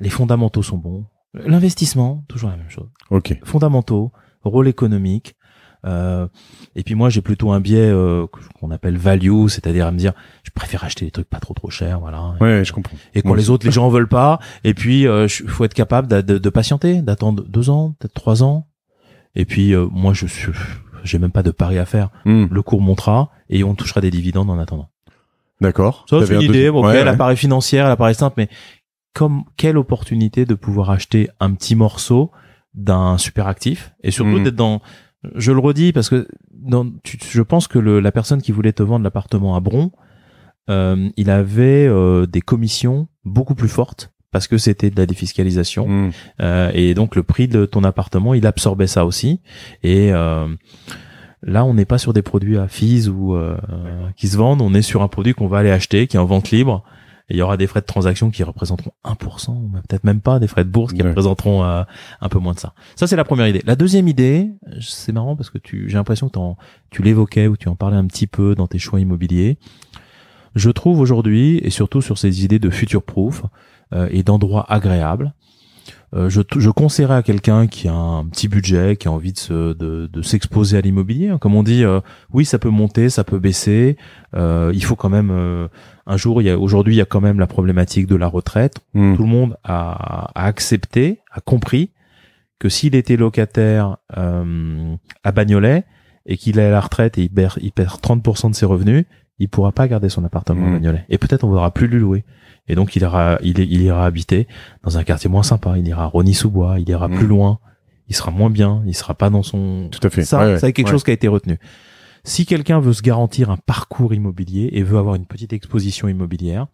Les fondamentaux sont bons. L'investissement, toujours la même chose. Ok. Fondamentaux, rôle économique. Et puis moi, j'ai plutôt un biais qu'on appelle value, c'est-à-dire à me dire, je préfère acheter des trucs pas trop chers, voilà. Ouais, je comprends. Et quand les gens en veulent pas, et puis faut être capable de patienter, d'attendre 2 ans, peut-être 3 ans. Et puis moi, j'ai même pas de pari à faire. Le cours montera et on touchera des dividendes en attendant. D'accord. Ça, c'est une idée. Bon, elle apparaît financière, elle apparaît simple, mais quelle opportunité de pouvoir acheter un petit morceau d'un super actif et surtout d'être dans, je le redis parce que je pense que la personne qui voulait te vendre l'appartement à Bron, il avait des commissions beaucoup plus fortes parce que c'était de la défiscalisation et donc le prix de ton appartement, il absorbait ça aussi et là, on n'est pas sur des produits à fees ou qui se vendent. On est sur un produit qu'on va aller acheter, qui est en vente libre. Et il y aura des frais de transaction qui représenteront 1%, ou peut-être même pas, des frais de bourse qui représenteront un peu moins de ça. Ça, c'est la première idée. La deuxième idée, c'est marrant parce que j'ai l'impression que tu l'évoquais ou tu en parlais un petit peu dans tes choix immobiliers. Je trouve aujourd'hui, et surtout sur ces idées de future-proof et d'endroits agréables, je conseillerais à quelqu'un qui a un petit budget, qui a envie de s'exposer à l'immobilier. Comme on dit, oui, ça peut monter, ça peut baisser. Il faut quand même aujourd'hui, il y a quand même la problématique de la retraite. Tout le monde a accepté, a compris que s'il était locataire à Bagnolet et qu'il est à la retraite et il perd 30% de ses revenus, il pourra pas garder son appartement à Bagnolet. Et peut-être on ne voudra plus lui louer. Et donc il ira habiter dans un quartier moins sympa, il ira à Rosny-sous-Bois, il ira plus loin, il sera moins bien, il sera pas dans son... Tout à fait. Ça c'est quelque chose qui a été retenu. Si quelqu'un veut se garantir un parcours immobilier et veut avoir une petite exposition immobilière,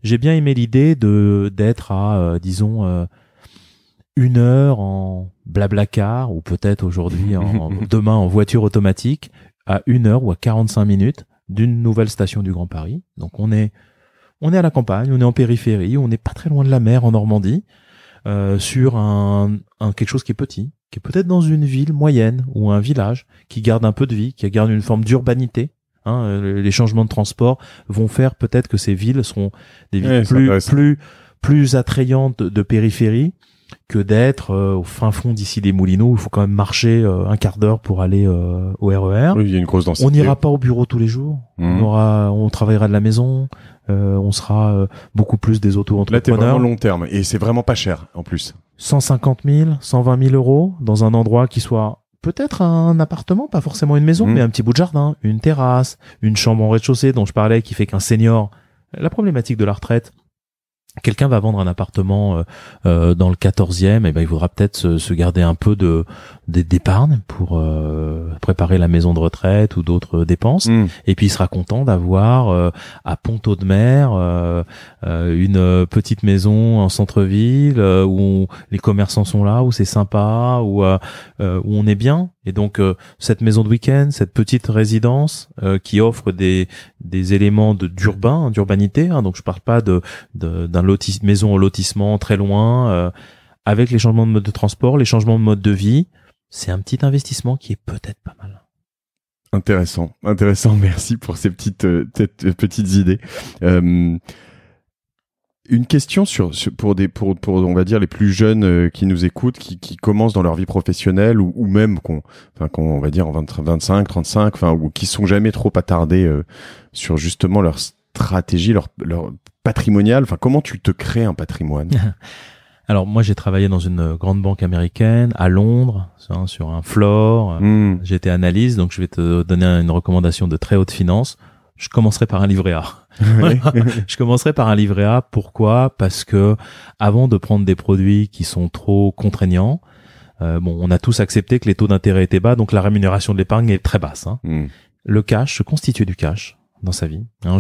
j'ai bien aimé l'idée d'être à, disons, 1 heure en Blablacar ou peut-être aujourd'hui, demain en voiture automatique, à 1 heure ou à 45 minutes d'une nouvelle station du Grand Paris. Donc on est à la campagne, on est en périphérie, on n'est pas très loin de la mer en Normandie, sur quelque chose qui est petit, qui est peut-être dans une ville moyenne ou un village, qui garde un peu de vie, qui garde une forme d'urbanité. Les changements de transport vont faire peut-être que ces villes seront des villes plus attrayantes de périphérie que d'être au fin fond d'ici des Moulineaux où il faut quand même marcher un quart d'heure pour aller au RER. Oui, il y a une grosse densité. On n'ira pas au bureau tous les jours. On travaillera de la maison. On sera beaucoup plus des auto-entrepreneurs. Là, t'es vraiment long terme et c'est vraiment pas cher en plus. 150 000, 120 000 euros dans un endroit qui soit peut-être un appartement, pas forcément une maison, mais un petit bout de jardin, une terrasse, une chambre en rez-de-chaussée dont je parlais qui fait qu'un senior. La problématique de la retraite. Quelqu'un va vendre un appartement dans le 14e, et ben il faudra peut-être se garder un peu d'épargne pour préparer la maison de retraite ou d'autres dépenses. Et puis il sera content d'avoir à Pont-Audemer une petite maison en centre-ville où les commerçants sont là, où c'est sympa, où on est bien. Et donc cette maison de week-end, cette petite résidence qui offre des éléments d'urbanité. Donc je parle pas d'un maison au lotissement très loin, avec les changements de mode de transport, les changements de mode de vie. C'est un petit investissement qui est peut-être pas mal. Intéressant. Merci pour ces petites idées. Une question pour on va dire les plus jeunes qui nous écoutent, qui commencent dans leur vie professionnelle ou même qu'on on va dire en 25, 35, ou qui sont jamais trop attardés sur justement leur stratégie, leur patrimonial. Comment tu te crées un patrimoine? Alors moi j'ai travaillé dans une grande banque américaine à Londres, sur un floor. J'étais analyste, donc je vais te donner une recommandation de très haute finance. Je commencerai par un livret A. Je commencerai par un livret A. Pourquoi? Parce que avant de prendre des produits qui sont trop contraignants, on a tous accepté que les taux d'intérêt étaient bas, donc la rémunération de l'épargne est très basse. Le cash, se constituer du cash dans sa vie. Hein,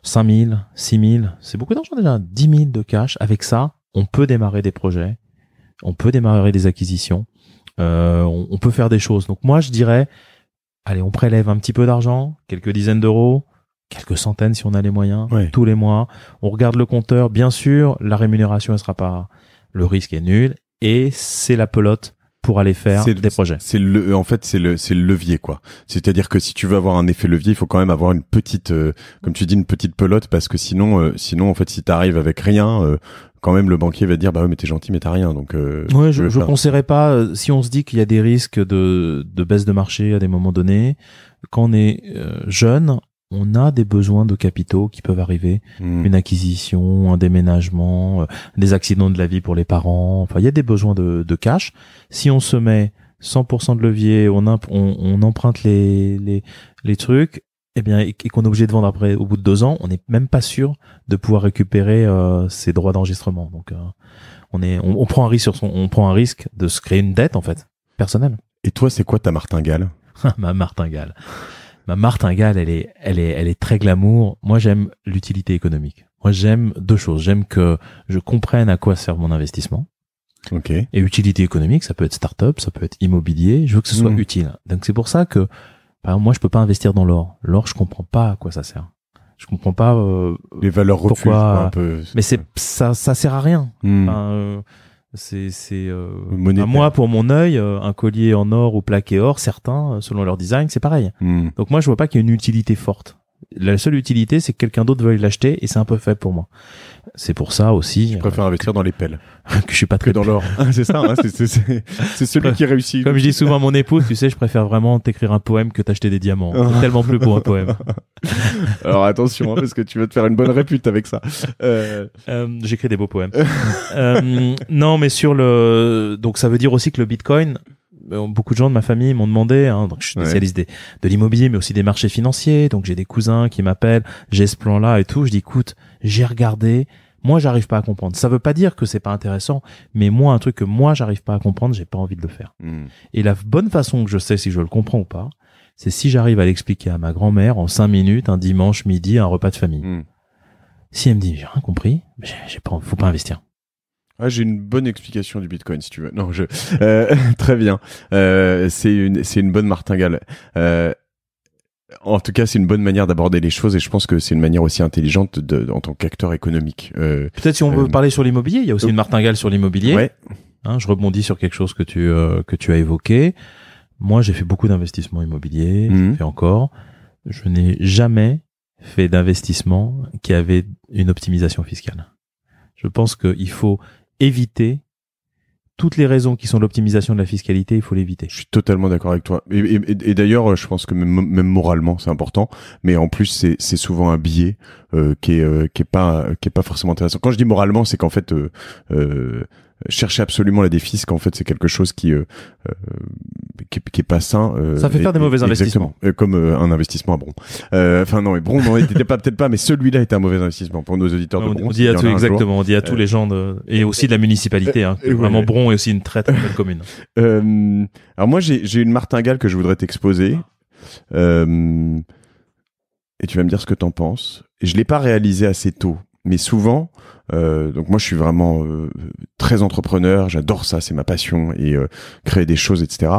5 000, 6 000, c'est beaucoup d'argent déjà. 10 000 de cash. Avec ça, on peut démarrer des projets, on peut démarrer des acquisitions, on peut faire des choses. Donc moi, je dirais, allez, on prélève un petit peu d'argent, quelques dizaines d'euros, quelques centaines si on a les moyens, tous les mois. On regarde le compteur. Bien sûr, la rémunération, elle sera pas, le risque est nul, et c'est la pelote pour aller faire des projets. C'est le levier, quoi. C'est-à-dire que si tu veux avoir un effet levier, il faut quand même avoir une petite, comme tu dis, une petite pelote, parce que sinon, en fait, si t'arrives avec rien, quand même, le banquier va te dire, bah ouais, mais t'es gentil, mais t'as rien, donc. Ouais, je conseillerais pas, si on se dit qu'il y a des risques de baisse de marché à des moments donnés, quand on est jeune, on a des besoins de capitaux qui peuvent arriver, une acquisition, un déménagement, des accidents de la vie pour les parents. Enfin, il y a des besoins de cash. Si on se met 100% de levier, on emprunte les trucs, eh bien, et qu'on est obligé de vendre après au bout de 2 ans, on n'est même pas sûr de pouvoir récupérer ses droits d'enregistrement. Donc, on prend un risque de se créer une dette en fait personnelle. Et toi, c'est quoi ta martingale? Ma martingale. Ma martingale, elle est très glamour. Moi, j'aime l'utilité économique. Moi, j'aime 2 choses. J'aime que je comprenne à quoi sert mon investissement. Ok. Et utilité économique, ça peut être start-up, ça peut être immobilier. Je veux que ce soit utile. Donc, c'est pour ça que, par exemple, moi, je peux pas investir dans l'or. L'or, je comprends pas à quoi ça sert. Je comprends pas, les valeurs refuges, un peu. Mais ça sert à rien. Enfin, moi, pour mon œil, un collier en or ou plaqué or, certains, selon leur design, c'est pareil. Donc moi, je vois pas qu'il y ait une utilité forte. La seule utilité, c'est que quelqu'un d'autre veuille l'acheter, et c'est un peu fait pour moi. C'est pour ça aussi. Je préfère investir dans les pelles. Que je suis pas très dans l'or. C'est ça, hein, c'est celui qui réussit. Comme je dis souvent à mon épouse, tu sais, je préfère vraiment t'écrire un poème que t'acheter des diamants. C'est tellement plus beau un poème. Alors attention, hein, parce que tu vas te faire une bonne répute avec ça. J'écris des beaux poèmes. Non, mais donc ça veut dire aussi que le Bitcoin, beaucoup de gens de ma famille m'ont demandé, hein, donc je suis spécialiste de l'immobilier, mais aussi des marchés financiers, donc j'ai des cousins qui m'appellent, j'ai ce plan-là et tout, je dis écoute, j'ai regardé, moi j'arrive pas à comprendre. Ça veut pas dire que c'est pas intéressant, mais moi un truc que moi j'arrive pas à comprendre, j'ai pas envie de le faire. Et la bonne façon que je sais si je le comprends ou pas, c'est si j'arrive à l'expliquer à ma grand-mère en 5 minutes, un dimanche midi, un repas de famille. Si elle me dit j'ai rien compris, faut pas investir. Ah, j'ai une bonne explication du Bitcoin, si tu veux. Non, très bien. C'est une bonne martingale. En tout cas, c'est une bonne manière d'aborder les choses, et je pense que c'est une manière aussi intelligente en tant qu'acteur économique. Peut-être si on veut parler sur l'immobilier, il y a aussi une martingale sur l'immobilier. Ouais. Hein, je rebondis sur quelque chose que tu as évoqué. Moi, j'ai fait beaucoup d'investissements immobiliers, je fais encore. Je n'ai jamais fait d'investissement qui avait une optimisation fiscale. Je pense qu'il faut éviter toutes les raisons qui sont l'optimisation de la fiscalité, il faut l'éviter. Je suis totalement d'accord avec toi. Et d'ailleurs, je pense que même moralement, c'est important. Mais en plus, c'est souvent un biais qui est pas forcément intéressant. Quand je dis moralement, c'est qu'en fait, chercher absolument la défisque, en fait, c'est quelque chose qui est pas sain. Ça fait faire des mauvais investissements. Comme un investissement à Bron. Enfin non, mais Bron n'en était pas peut-être pas, mais celui-là était un mauvais investissement pour nos auditeurs de Bron. On dit à tout exactement, on dit à tous les gens et aussi de la municipalité. Vraiment, Bron est aussi une très très belle commune. Alors moi, j'ai une martingale que je voudrais t'exposer. Et tu vas me dire ce que t'en penses. Et je l'ai pas réalisé assez tôt, mais souvent. Donc moi je suis vraiment très entrepreneur, j'adore ça, c'est ma passion, et créer des choses, etc.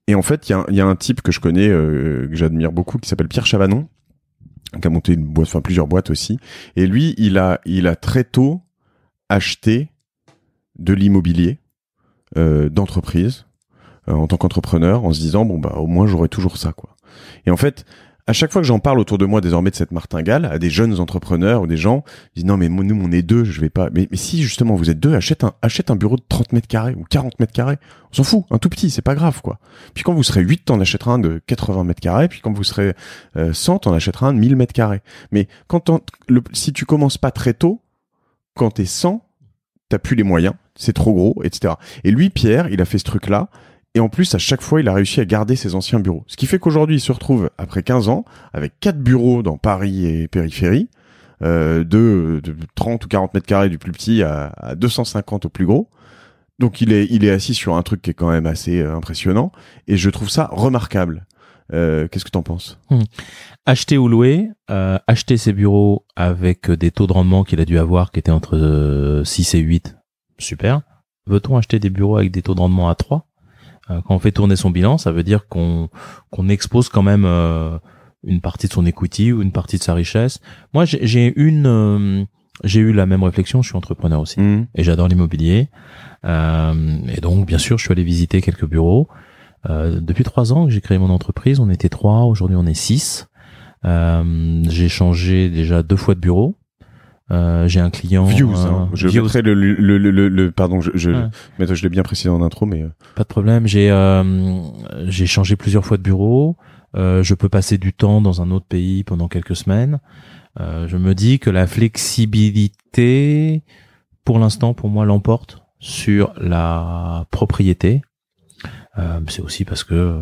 Et en fait il y a un type que je connais, que j'admire beaucoup, qui s'appelle Pierre Chavanon, qui a monté une boîte, enfin plusieurs boîtes aussi. Et lui il a très tôt acheté de l'immobilier d'entreprise en tant qu'entrepreneur, en se disant bon bah au moins j'aurai toujours ça, quoi. Et en fait, à chaque fois que j'en parle autour de moi désormais de cette martingale, à des jeunes entrepreneurs ou des gens, ils disent non mais nous on est 2, je vais pas. Mais si justement vous êtes 2, achète un bureau de 30 mètres carrés ou 40 mètres carrés. On s'en fout, un tout petit, c'est pas grave, quoi. Puis quand vous serez 8, t'en achèteras un de 80 mètres carrés, puis quand vous serez 100, t'en achèteras un de 1000 mètres carrés. Mais si tu commences pas très tôt, quand t'es 100, t'as plus les moyens, c'est trop gros, etc. Et lui, Pierre, il a fait ce truc-là. Et en plus, à chaque fois, il a réussi à garder ses anciens bureaux. Ce qui fait qu'aujourd'hui, il se retrouve, après 15 ans, avec 4 bureaux dans Paris et périphérie, de 30 ou 40 mètres carrés du plus petit à 250 au plus gros. Donc, il est assis sur un truc qui est quand même assez impressionnant. Et je trouve ça remarquable. Qu'est-ce que t'en penses? Acheter ou louer, acheter ses bureaux avec des taux de rendement qu'il a dû avoir qui étaient entre 6 et 8, super. Veut-on acheter des bureaux avec des taux de rendement à 3? Quand on fait tourner son bilan, ça veut dire qu'on expose quand même une partie de son equity ou une partie de sa richesse. Moi, j'ai eu la même réflexion, je suis entrepreneur aussi et j'adore l'immobilier. Et donc, bien sûr, je suis allé visiter quelques bureaux. Depuis 3 ans que j'ai créé mon entreprise, on était 3, aujourd'hui on est 6. J'ai changé déjà 2 fois de bureau. J'ai un client. Views. Je mettrai le pardon, je l'ai bien précisé en intro, mais pas de problème. J'ai changé plusieurs fois de bureau. Je peux passer du temps dans un autre pays pendant quelques semaines. Je me dis que la flexibilité, pour l'instant, pour moi, l'emporte sur la propriété. C'est aussi parce que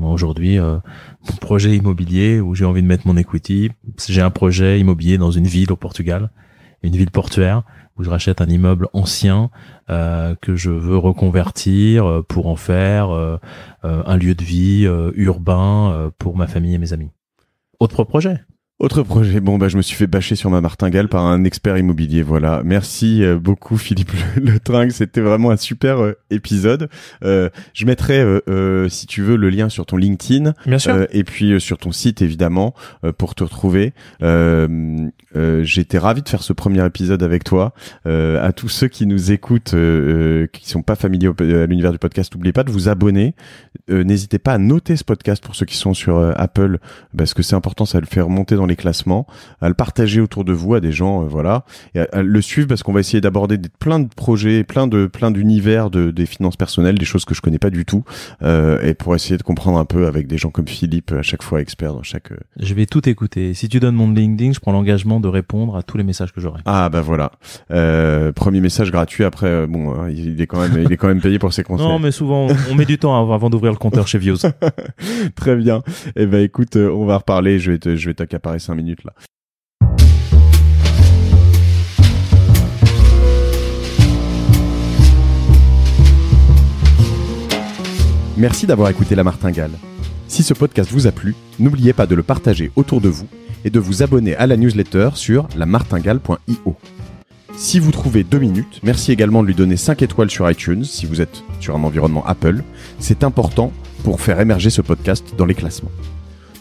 aujourd'hui, mon projet immobilier où j'ai envie de mettre mon equity, j'ai un projet immobilier dans une ville au Portugal, une ville portuaire où je rachète un immeuble ancien que je veux reconvertir pour en faire un lieu de vie urbain pour ma famille et mes amis. Autre projet. Bon, je me suis fait bâcher sur ma martingale par un expert immobilier, voilà. Merci beaucoup Philippe Le Tringue, c'était vraiment un super épisode. Je mettrai, si tu veux, le lien sur ton LinkedIn. Bien sûr. Et puis sur ton site, évidemment, pour te retrouver. J'étais ravi de faire ce premier épisode avec toi. À tous ceux qui nous écoutent, qui sont pas familiers à l'univers du podcast, n'oubliez pas de vous abonner. N'hésitez pas à noter ce podcast pour ceux qui sont sur Apple, parce que c'est important, ça le fait remonter dans les classements, à le partager autour de vous à des gens, voilà, et à le suivre parce qu'on va essayer d'aborder plein de projets, plein d'univers des finances personnelles, des choses que je connais pas du tout, et pour essayer de comprendre un peu avec des gens comme Philippe, à chaque fois expert dans chaque. Je vais tout écouter. Si tu donnes mon LinkedIn, je prends l'engagement de répondre à tous les messages que j'aurai. Ah voilà. Premier message gratuit. Après, il est quand même payé pour ses conseils. Non, mais souvent on met du temps avant d'ouvrir le compteur chez Views. Très bien. Eh ben écoute, on va reparler. Je vais t'accaparer 5 minutes là. Merci d'avoir écouté La Martingale. Si ce podcast vous a plu, n'oubliez pas de le partager autour de vous et de vous abonner à la newsletter sur lamartingale.io. Si vous trouvez 2 minutes, merci également de lui donner 5 étoiles sur iTunes si vous êtes sur un environnement Apple. C'est important pour faire émerger ce podcast dans les classements.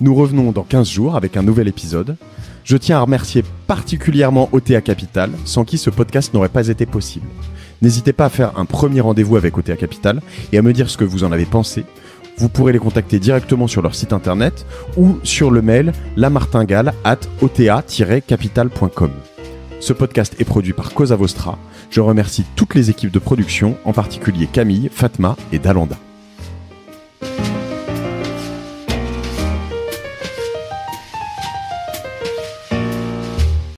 Nous revenons dans 15 jours avec un nouvel épisode. Je tiens à remercier particulièrement OTA Capital, sans qui ce podcast n'aurait pas été possible. N'hésitez pas à faire un premier rendez-vous avec OTA Capital et à me dire ce que vous en avez pensé. Vous pourrez les contacter directement sur leur site internet ou sur le mail lamartingale@ota-capital.com. Ce podcast est produit par Cosa Vostra. Je remercie toutes les équipes de production, en particulier Camille, Fatma et Dalanda.